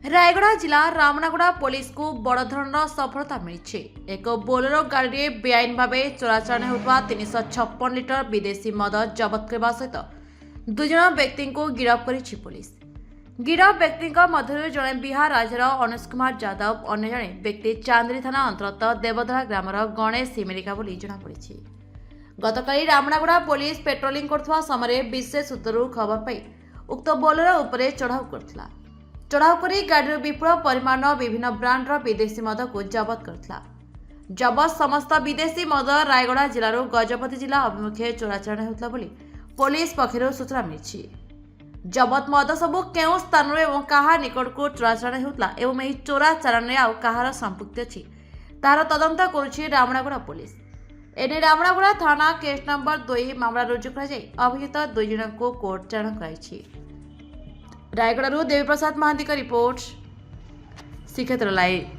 रायगड़ा जिला रामनागुड़ा पुलिस को बड़ धरण सफलता मिली। एक बोलेरो गाड़ी में बेआईन भाव चोराचालान होता 356 लिटर विदेशी मद जबत करने सहित दुई जन व्यक्ति को गिरफ्त करी पुलिस। गिरफ व्यक्ति मध्य जड़े बिहार राज्यर अनुज कुमार यादव, अन्य जड़े व्यक्ति चांदरी थाना अंतर्गत देवधरा ग्रामर गणेश हिमेरिका बोली जमापड़ी। गतकाली रामनागुड़ा पुलिस पेट्रोलिंग करथुवा समय विशेष सूत्रु खबर पाई उक्त बोलेरो उपरे चढ़ाऊ करथिला। चढ़ाऊ करी गाड़ी विपुल परिमाण विभिन्न ब्रांडर विदेशी मद को जबत करथिला। जबत समस्त विदेशी मद रायगड़ा जिलार गजपति जिला अभिमुखे चोराचालान होता बोली पुलिस पक्षर सूचना मिली। जबत मद सबू केउं स्थान एवं कहा निकट को चोराचालान होता एवं यह चोराचालान आउ कहार संपुक्ति अच्छी तार तदंत करुछि रामनागुड़ा पुलिस। एने रामनागुड़ा थाना केस नंबर 2 मामला रुजु कर अभियुक्त दुई जन को कोर्ट चालान कराई। रायगड़ारू देवी प्रसाद महांती का रिपोर्ट, श्रीक्षेत्र लाइव।